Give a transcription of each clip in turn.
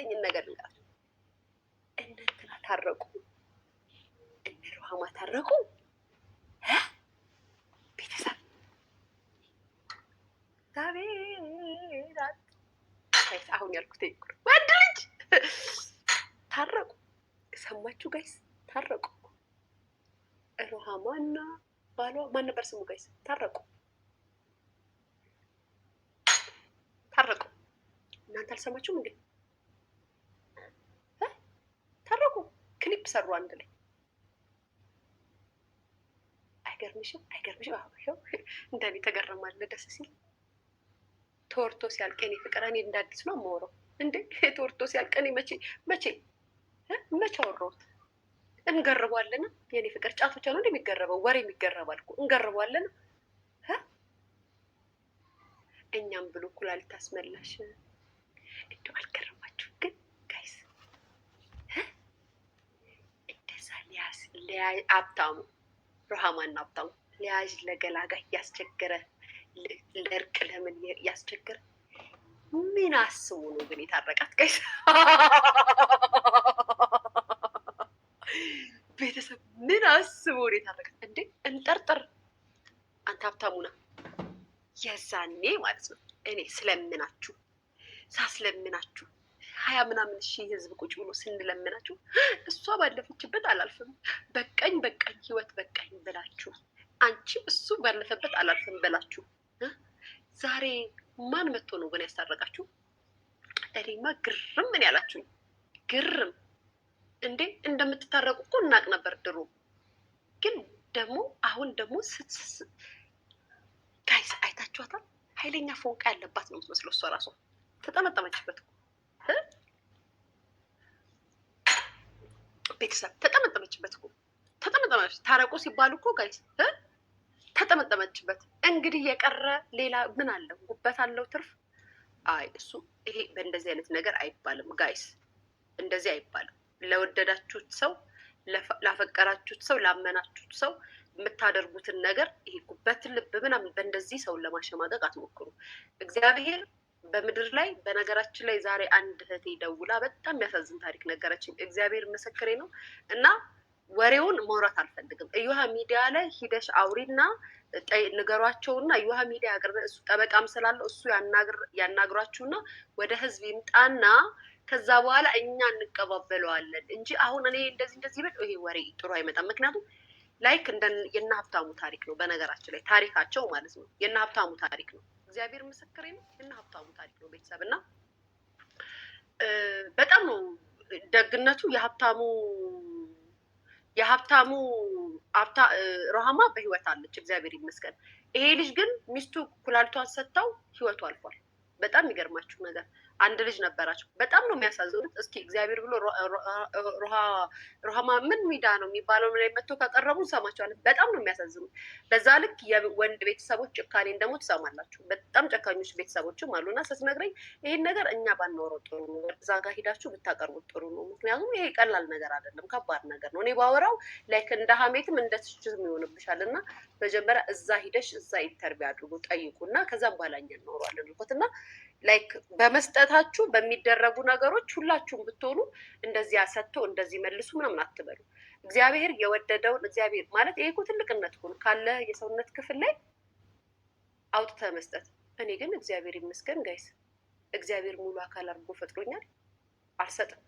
ያለኝን ነገር ልንገራችሁ። እነ እንትና ታረቁ፣ እነ ሩሃማ ታረቁ። ቤተሰብ ጋቤራት አሁን ያልኩት ወንድ ልጅ ታረቁ። ሰማችሁ ጋይስ? ታረቁ። ሩሃማና ባሏ ማን ነበር ስሙ ጋይስ? ታረቁ። ታረቁ። እናንተ አልሰማችሁም እንዴ? ታረቁ። ክሊፕ ሰሩ አንድ ላይ። አይገርምሽም? አይገርምሽም? እንደኔ ተገረማለ። ደስ ሲል ተወርቶ ሲያልቅ የኔ ፍቅር እኔ እንዳዲስ ነው የማወራው እንዴ? ተወርቶ ሲያልቅ እኔ መቼ አወራሁት? እንገርበዋለን የኔ ፍቅር። ጫቶቻ ነው እንደሚገረበው ወሬ የሚገረባል እኮ እንገርበዋለን። እኛም ብሎ ኩላሊት አስመላሽ። እንደው አልገረማችሁ ግን ጋይስ? እንደዛ ሀብታሙ ሩሃማና ሀብታሙ ሊያዥ ለገላጋይ ያስቸገረ ለእርቅ ለምን ያስቸገረ ምን አስቡ ነው ግን የታረቃት ጋይስ? ቤተሰብ ምን አስቡ ነው የታረቃት እንዴ? እንጠርጥር። አንተ ሀብታሙ ና የዛኔ ማለት ነው እኔ ሳስለምናችሁ 20 ምናምን ሺህ ህዝብ ቁጭ ብሎ ስንለምናችሁ እሷ ባለፈችበት አላልፍም በቃኝ ህይወት በቃኝ ብላችሁ አንቺም እሱ ባለፈበት አላልፍም ብላችሁ ዛሬ ማን መጥቶ ነው ግን ያስታረቃችሁ? እኔማ ግርም ምን ያላችሁኝ ግርም እንዴ እንደምትታረቁ እኮ እናቅ ነበር ድሮ። ግን ደግሞ አሁን ደግሞ ጋይስ አይታችኋታል? ኃይለኛ ፎንቃ ያለባት ነው የምትመስለው እሷ ራሷ። ተጠመጠመችበት እኮ ቤተሰብ ተጠመጠመችበት እኮ ተጠመጠመች። ታረቁ ሲባሉ እኮ ጋይስ ተጠመጠመችበት። እንግዲህ የቀረ ሌላ ምን አለው? ጉበት አለው ትርፍ። አይ እሱ ይሄ በእንደዚህ አይነት ነገር አይባልም ጋይስ፣ እንደዚህ አይባልም። ለወደዳችሁት ሰው፣ ላፈቀራችሁት ሰው፣ ላመናችሁት ሰው የምታደርጉትን ነገር ይሄ ጉበት ልብ ምናምን በእንደዚህ ሰውን ለማሸማቀቅ አትሞክሩ። እግዚአብሔር በምድር ላይ በነገራችን ላይ ዛሬ አንድ እህቴ ደውላ በጣም የሚያሳዝን ታሪክ ነገረችኝ። እግዚአብሔር ምስክሬ ነው። እና ወሬውን ማውራት አልፈልግም። እዩሃ ሚዲያ ላይ ሂደሽ አውሪና ንገሯቸውና እዩሃ ሚዲያ ያቅርበ እሱ ጠበቃም ስላለው እሱ ያናግሯችሁና ወደ ህዝብ ይምጣና ከዛ በኋላ እኛ እንቀባበለዋለን እንጂ አሁን እኔ እንደዚህ ብል ይሄ ወሬ ጥሩ አይመጣም። ምክንያቱም ላይክ የእነ ሀብታሙ ታሪክ ነው። በነገራችን ላይ ታሪካቸው ማለት ነው የእነ ሀብታሙ ታሪክ ነው። እግዚአብሔር ምስክሬ ነው። የእነ ሀብታሙ ታሪክ ነው ቤተሰብ። እና በጣም ነው ደግነቱ የሀብታሙ ሩሃማ በህይወት አለች፣ እግዚአብሔር ይመስገን። ይሄ ልጅ ግን ሚስቱ ኩላሊቷን ሰጥታው ህይወቱ አልፏል። በጣም የሚገርማችሁ ነገር አንድ ልጅ ነበራቸው። በጣም ነው የሚያሳዝኑት። እስኪ እግዚአብሔር ብሎ ሩሃማ ምን ሚዳ ነው የሚባለው ላይ መጥቶ ካቀረቡ ሰማቸዋለን። በጣም ነው የሚያሳዝኑት። በዛ ልክ የወንድ ቤተሰቦች ጭካኔን ደግሞ ትሰማላችሁ። በጣም ጨካኞች ቤተሰቦችም አሉና ስትነግረኝ ይሄን ነገር እኛ ባናወራው ጥሩ ነው፣ እዛ ጋር ሂዳችሁ ብታቀርቡት ጥሩ ነው። ምክንያቱም ይሄ ቀላል ነገር አይደለም፣ ከባድ ነገር ነው። እኔ ባወራው ላይክ እንደ ሀሜትም እንደ ትችትም ይሆንብሻል። እና መጀመሪያ እዛ ሂደሽ እዛ ኢንተርቪው አድርጉ ጠይቁና ከዛም በኋላ እኛ እናወራለን ልኮት እና ላይክ በመስጠታችሁ በሚደረጉ ነገሮች ሁላችሁም ብትሆኑ እንደዚህ ሰጥቶ እንደዚህ መልሱ ምናምን አትበሉ። እግዚአብሔር የወደደውን እግዚአብሔር ማለት ይሄ እኮ ትልቅነት እኮ ካለ የሰውነት ክፍል ላይ አውጥተህ መስጠት። እኔ ግን እግዚአብሔር ይመስገን ጋይስ፣ እግዚአብሔር ሙሉ አካል አድርጎ ፈጥሮኛል። አልሰጥም።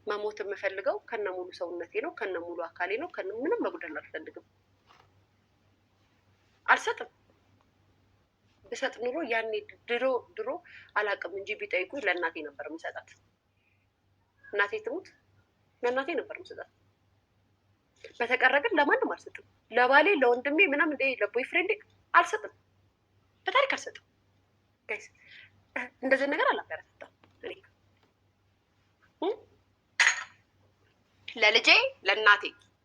መሞት የምፈልገው ከነ ሙሉ ሰውነቴ ነው፣ ከነ ሙሉ አካሌ ነው። ምንም መጉደል አልፈልግም። አልሰጥም። ብሰጥ ኑሮ ያኔ ድሮ አላውቅም እንጂ ቢጠይቁ ለእናቴ ነበር የምሰጣት። እናቴ ትሙት ለእናቴ ነበር የምሰጣት። በተቀረ ግን ለማንም አልሰጥም። ለባሌ ለወንድሜ ምናምን ለቦይ ፍሬንድ አልሰጥም። በታሪክ አልሰጥም ጋይስ። እንደዚህ ነገር አላበረታታም። ለልጄ ለእናቴ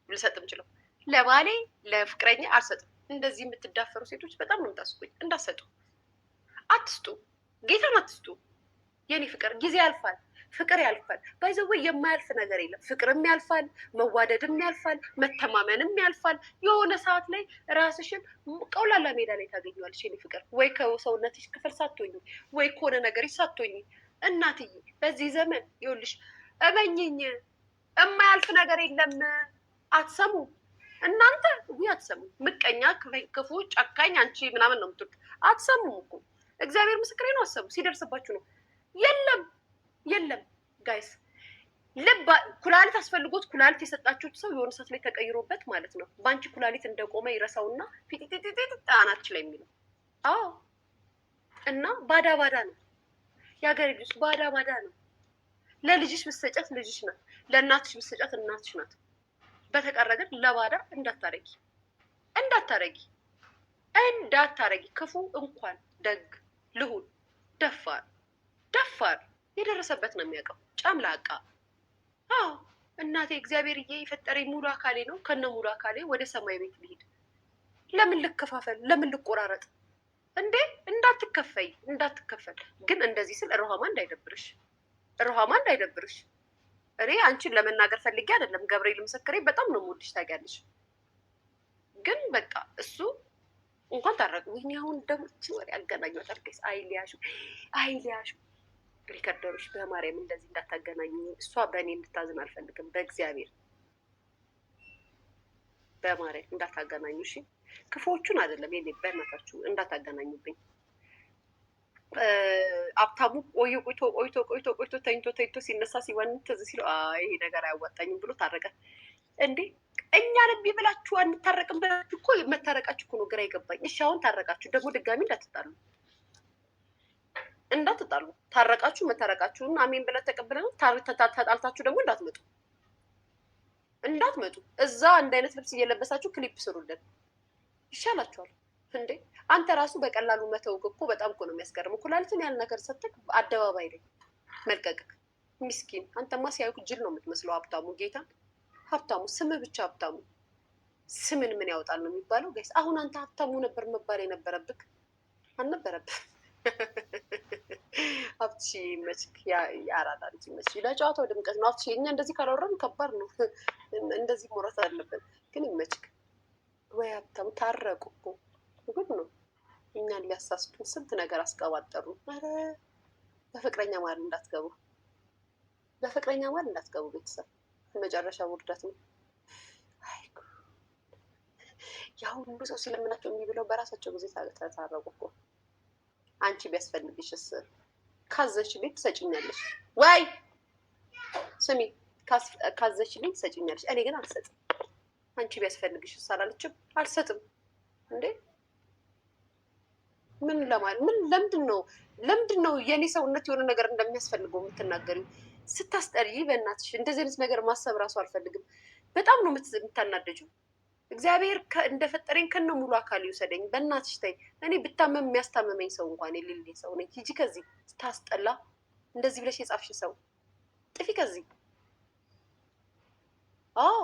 ልሰጥ የምችለው፣ ለባሌ ለፍቅረኛ አልሰጥም። እንደዚህ የምትዳፈሩ ሴቶች በጣም ነው የምታስቁኝ። እንዳሰጡ አትስጡ፣ ጌታን አትስጡ። የኔ ፍቅር ጊዜ ያልፋል። ፍቅር ያልፋል። ባይዘው የማያልፍ ነገር የለም። ፍቅርም ያልፋል፣ መዋደድም ያልፋል፣ መተማመንም ያልፋል። የሆነ ሰዓት ላይ ራስሽን ቀውላላ ሜዳ ላይ ታገኘዋለሽ። የኔ ፍቅር ወይ ከሰውነትሽ ክፍል ሳትሆኝ ወይ ከሆነ ነገርሽ ሳትሆኝ። እናትዬ በዚህ ዘመን ይኸውልሽ እመኝኝ የማያልፍ ነገር የለም። አትሰሙ እናንተ አትሰሙ። ምቀኛ፣ ክፉ፣ ጨካኝ አንቺ ምናምን ነው የምትሉት። አትሰሙም እኮ እግዚአብሔር ምስክሬ ነው። አሰቡ ሲደርስባችሁ ነው። የለም የለም ጋይስ ልብ ኩላሊት አስፈልጎት ኩላሊት የሰጣችሁት ሰው የሆነ ሰዓት ላይ ተቀይሮበት ማለት ነው በአንቺ ኩላሊት እንደቆመ ይረሳውና ፊቲቲቲቲ አናትሽ ላይ የሚለው አዎ። እና ባዳ ባዳ ነው የሀገር ልጅ ባዳ ባዳ ነው። ለልጅሽ ብትሰጫት ልጅሽ ናት፣ ለእናትሽ ብትሰጫት እናትሽ ናት። በተቀረ ግን ለባዳ እንዳታረጊ እንዳታረጊ እንዳታረጊ። ክፉ እንኳን ደግ ልሁን ደፋር ደፋር የደረሰበት ነው የሚያውቀው። ጨምላቃ አዎ እናቴ እግዚአብሔርዬ የፈጠረኝ ሙሉ አካሌ ነው። ከነ ሙሉ አካሌ ወደ ሰማይ ቤት ልሂድ። ለምን ልከፋፈል? ለምን ልቆራረጥ እንዴ? እንዳትከፈይ እንዳትከፈል። ግን እንደዚህ ስል ሩሃማ እንዳይደብርሽ፣ ሩሃማ እንዳይደብርሽ። እኔ አንቺን ለመናገር ፈልጌ አይደለም። ገብርኤል ምስክሬ በጣም ነው የምወድሽ ታውቂያለሽ። ግን በቃ እሱ እንኳን ታረቁ። ይህን አሁን ደምች ወሬ ያገናኟታል። ቄስ አይሊያሹ አይሊያሹ ሪከርደሮች በማርያም እንደዚህ እንዳታገናኙ። እሷ በእኔ እንድታዝን አልፈልግም። በእግዚአብሔር በማርያም እንዳታገናኙ። እሺ ክፉዎቹን አይደለም የኔ በእናታችሁ እንዳታገናኙብኝ። ሀብታሙ ቆይቶ ተኝቶ ሲነሳ ሲወን ትዝ ሲለው ይሄ ነገር አያዋጣኝም ብሎ ታረቀ። እንዴ እኛን እምቢ ብላችሁ አንታረቅም ብላችሁ እኮ መታረቃችሁ እኮ ነው ግራ ይገባኝ። እሺ አሁን ታረቃችሁ፣ ደግሞ ድጋሚ እንዳትጣሉ ታረቃችሁ። መታረቃችሁን አሜን ብለን ተቀብለን ተጣልታችሁ ደግሞ እንዳትመጡ እዛ አንድ አይነት ልብስ እየለበሳችሁ ክሊፕ ስሩልን ይሻላችኋል። እንዴ አንተ ራሱ በቀላሉ መተውክ እኮ በጣም እኮ ነው የሚያስገርመው። ኩላሊትን ያህል ነገር ሰጥተህ አደባባይ ላይ መልቀቅክ ሚስኪን። አንተማ ሲያዩክ ጅል ነው የምትመስለው። ሀብታሙ ስም ብቻ ሀብታሙ። ስምን ምን ያወጣል ነው የሚባለው ጋይስ። አሁን አንተ ሀብታሙ ነበር መባል የነበረብክ አልነበረብህ። ሀብትሽ ይመችክ፣ የአራዳ ልጅ ይመችሽ። ለጨዋታው ድምቀት ነው ሀብትሽ። እኛ እንደዚህ ካላወራን ከባድ ነው። እንደዚህ ሞረት አለብን። ግን ይመችክ። ወይ ሀብታሙ ታረቁ እኮ ጉድ ነው። እኛን ሊያሳስቱን ስንት ነገር አስቀባጠሩ። ኧረ በፍቅረኛ ማል እንዳትገቡ፣ በፍቅረኛ ማል እንዳትገቡ ቤተሰብ። መጨረሻ ውርደት ነው። ያ ሁሉ ሰው ሲለምናቸው የሚብለው በራሳቸው ጊዜ ታረቁ እኮ። አንቺ ቢያስፈልግሽስ ካዘሽልኝ ትሰጪኛለሽ ወይ? ስሚ ካዘሽልኝ ትሰጪኛለሽ። እኔ ግን አልሰጥም። አንቺ ቢያስፈልግሽስ አላለችም? አልሰጥም እንዴ ምን ለማለት ለምንድን ነው የኔ ሰውነት የሆነ ነገር እንደሚያስፈልገው የምትናገሪው? ስታስጠሪ በእናትሽ እንደዚህ አይነት ነገር ማሰብ ራሱ አልፈልግም። በጣም ነው የምታናደጁ። እግዚአብሔር እንደፈጠረኝ ከነ ሙሉ አካል ይውሰደኝ። በእናትሽ ተይ። እኔ ብታመም የሚያስታመመኝ ሰው እንኳን የሌለኝ ሰው ነኝ። ሂጂ ከዚህ ስታስጠላ። እንደዚህ ብለሽ የጻፍሽ ሰው ጥፊ ከዚህ። አዎ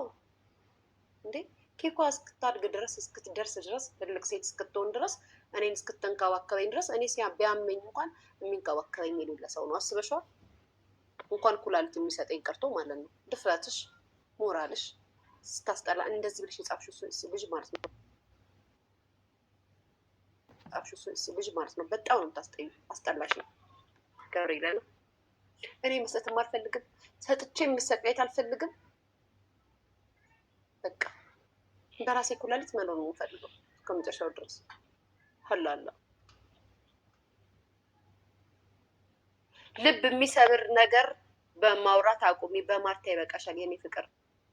እንዴ ኬኳ እስክታድግ ድረስ እስክትደርስ ድረስ ትልቅ ሴት እስክትሆን ድረስ እኔን እስክትንከባከበኝ ድረስ እኔ ቢያመኝ እንኳን የሚንከባከበኝ የሌለ ሰው ነው። አስበሽዋል? እንኳን ኩላሊት የሚሰጠኝ ቀርቶ ማለት ነው። ድፍረትሽ፣ ሞራልሽ ስታስጠላ። እንደዚህ ብለሽ የጻፍሽው ልጅ ማለት ነው። ልጅ ማለት ነው። በጣም ነው የምታስጠዩ። አስጠላሽ ነው። ገብርኤል ነው። እኔ መስጠትም አልፈልግም። ሰጥቼ የምሰቃየት አልፈልግም። በቃ በራሴ ኩላሊት መኖር ነው የምፈልገው ከመጨረሻው ድረስ። ሀላላ ልብ የሚሰብር ነገር በማውራት አቁሚ። በማርታ ይበቃሻል የኔ ፍቅር።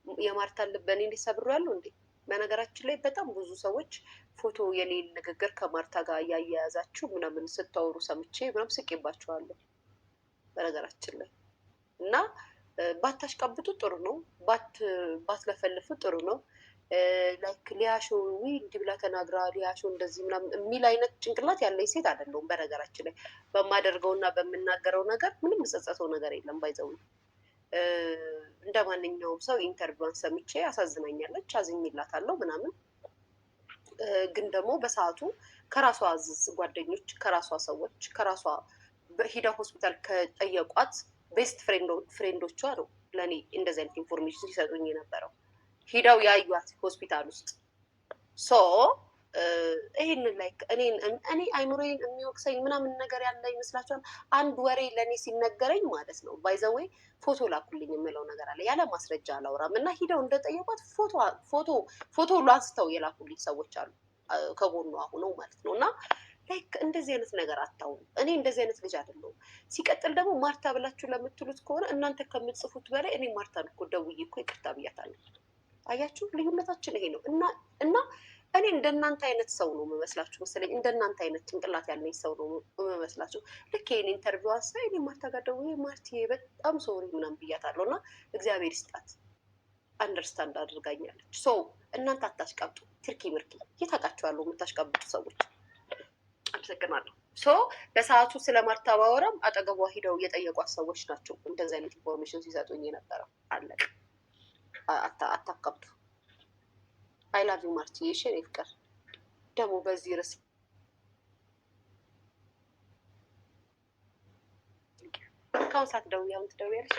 የማርታን ልብ እኔ እንዲሰብሩ ያለው እንዴ? በነገራችን ላይ በጣም ብዙ ሰዎች ፎቶ የሌል ንግግር ከማርታ ጋር እያያያዛችሁ ምናምን ስታወሩ ሰምቼ ምናምን ስቄባችኋለሁ። በነገራችን ላይ እና ባታሽቃብጡ ጥሩ ነው። ባትለፈልፉ ጥሩ ነው። ላይክ ሊያሾ እንዲህ ብላ ተናግራ ሊያሾ እንደዚህ ምናምን የሚል አይነት ጭንቅላት ያለኝ ሴት አይደለሁም። በነገራችን ላይ በማደርገውና በምናገረው ነገር ምንም የምጸጸተው ነገር የለም። ባይዘው እንደ ማንኛውም ሰው ኢንተርቪዋን ሰምቼ አሳዝናኛለች፣ አዝኝላታለሁ ምናምን። ግን ደግሞ በሰዓቱ ከራሷ ጓደኞች፣ ከራሷ ሰዎች፣ ከራሷ ሂዳ ሆስፒታል ከጠየቋት ቤስት ፍሬንዶቿ ነው ለእኔ እንደዚህ አይነት ኢንፎርሜሽን ሲሰጡኝ የነበረው ሂደው ያዩት ሆስፒታል ውስጥ ሶ ይህንን ላይ እኔ አይምሮዬን የሚወቅሰኝ ምናምን ነገር ያለ ይመስላችኋል? አንድ ወሬ ለእኔ ሲነገረኝ ማለት ነው ባይዘወይ ፎቶ ላኩልኝ የምለው ነገር አለ። ያለ ማስረጃ አላውራም። እና ሂደው እንደጠየቋት ፎቶ ሁሉ አንስተው የላኩልኝ ሰዎች አሉ ከጎኗ ሆነው ማለት ነው። እና ላይክ እንደዚህ አይነት ነገር አታውሩ። እኔ እንደዚህ አይነት ልጅ አይደለሁም። ሲቀጥል ደግሞ ማርታ ብላችሁ ለምትሉት ከሆነ እናንተ ከምትጽፉት በላይ እኔ ማርታን እኮ ደውዬ እኮ ይቅርታ ብያታለሁ። አያችሁ፣ ልዩነታችን ይሄ ነው። እና እኔ እንደናንተ አይነት ሰው ነው የምመስላችሁ መሰለኝ። እንደናንተ አይነት ጭንቅላት ያለኝ ሰው ነው የምመስላችሁ። ልክ ይሄን ኢንተርቪው አሳይ እኔ ማርታ ጋር ደውዬ ማርቲዬ በጣም ሶሪ ምናምን ብያታለሁ እና እግዚአብሔር ይስጣት አንደርስታንድ አድርጋኛለች። ሶ እናንተ አታሽቃብጡ። ትርኪ ምርኪ የታውቃችኋለሁ የምታሽቃብጡ ሰዎች። አመሰግናለሁ። ሶ በሰዓቱ ስለ ማርታ ባወራም አጠገቧ ሂደው የጠየቋት ሰዎች ናቸው እንደዚህ አይነት ኢንፎርሜሽን ሲሰጡኝ የነበረው። አለቅ አታካብቱ። አይ ላቭ ዩ ማርቲ የሽን ይፍቀር ደግሞ በዚህ ርዕስ ከአሁን ሰዓት ደውዬ አሁን ትደውያለሽ።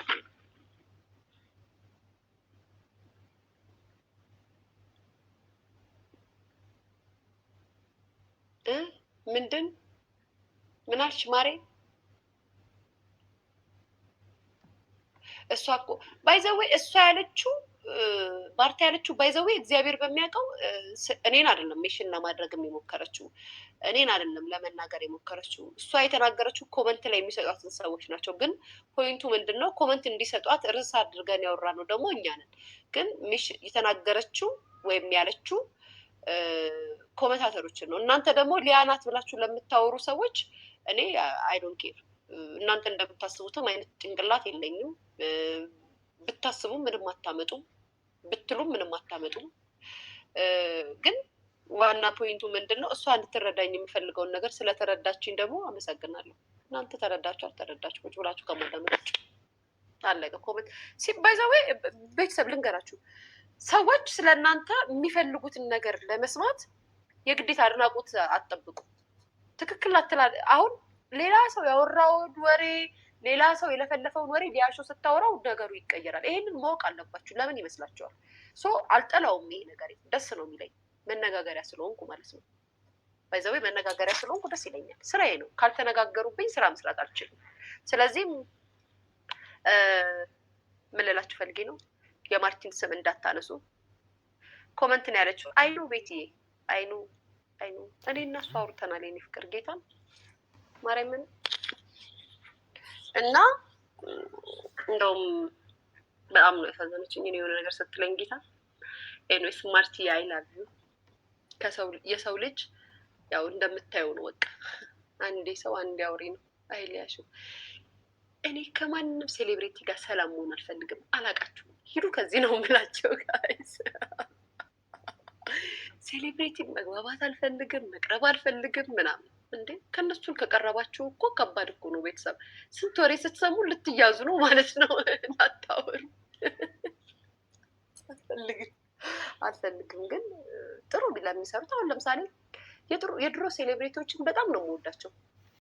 ምንድን ምን አልሽ ማሬ? እሷ እኮ ባይዘዌ እሷ ያለችው ማርታ ያለችው ባይዘዌ እግዚአብሔር በሚያውቀው እኔን አይደለም ሜሽን ለማድረግ የሞከረችው፣ እኔን አይደለም ለመናገር የሞከረችው። እሷ የተናገረችው ኮመንት ላይ የሚሰጧትን ሰዎች ናቸው። ግን ፖይንቱ ምንድን ነው? ኮመንት እንዲሰጧት ርዕስ አድርገን ያወራ ነው ደግሞ እኛ ነን። ግን የተናገረችው ወይም ያለችው ኮመንታተሮችን ነው። እናንተ ደግሞ ሊያናት ብላችሁ ለምታወሩ ሰዎች እኔ አይ ዶንት ኬር። እናንተ እንደምታስቡትም አይነት ጭንቅላት የለኝም። ብታስቡም ምንም አታመጡም፣ ብትሉም ምንም አታመጡም። ግን ዋና ፖይንቱ ምንድን ነው? እሷ እንድትረዳኝ የምፈልገውን ነገር ስለተረዳችኝ ደግሞ አመሰግናለሁ። እናንተ ተረዳችሁ አልተረዳችሁ ቁጭ ብላችሁ ከማዳመጥ አለቀ። ኮመንት ሲባይዛዌ ቤተሰብ ልንገራችሁ፣ ሰዎች ስለ እናንተ የሚፈልጉትን ነገር ለመስማት የግዴታ አድናቆት አትጠብቁ። ትክክል አትላል። አሁን ሌላ ሰው ያወራውን ወሬ ሌላ ሰው የለፈለፈውን ወሬ ሊያሾ ስታወራው ነገሩ ይቀየራል። ይሄንን ማወቅ አለባችሁ። ለምን ይመስላችኋል? አልጠላውም። ይሄ ነገር ደስ ነው የሚለኝ መነጋገሪያ ስለሆንኩ ማለት ነው። ባይዘዌ መነጋገሪያ ስለሆንኩ ደስ ይለኛል። ስራዬ ነው። ካልተነጋገሩብኝ ስራ መስራት አልችልም። ስለዚህም ምን ልላችሁ ፈልጌ ነው፣ የማርቲን ስም እንዳታነሱ። ኮመንት ነው ያለችው። አይኑ ቤትዬ፣ አይኑ እኔ እና እሱ አውርተናል። የኔ ፍቅር ጌታን ማርያምን እና እንደውም በጣም ነው ያሳዘነችኝ የሆነ ነገር ስትለኝ ጌታ። ኤኒዌይስ ማርቲ አይ ላቭ ዩ። የሰው ልጅ ያው እንደምታየው ነው። በቃ አንዴ ሰው አንዴ አውሬ ነው። አይሊያሹ እኔ ከማንም ሴሌብሪቲ ጋር ሰላም መሆን አልፈልግም። አላቃችሁም፣ ሂዱ ከዚህ ነው የምላቸው ጋይስ። ሴሌብሪቲ መግባባት አልፈልግም፣ መቅረብ አልፈልግም ምናምን። እንዴ ከነሱን ከቀረባችሁ እኮ ከባድ እኮ ነው። ቤተሰብ ስንት ወሬ ስትሰሙ ልትያዙ ነው ማለት ነው። አታወሩ። አልፈልግም ግን ጥሩ ለሚሰሩት አሁን ለምሳሌ የድሮ ሴሌብሪቲዎችን በጣም ነው የምወዳቸው።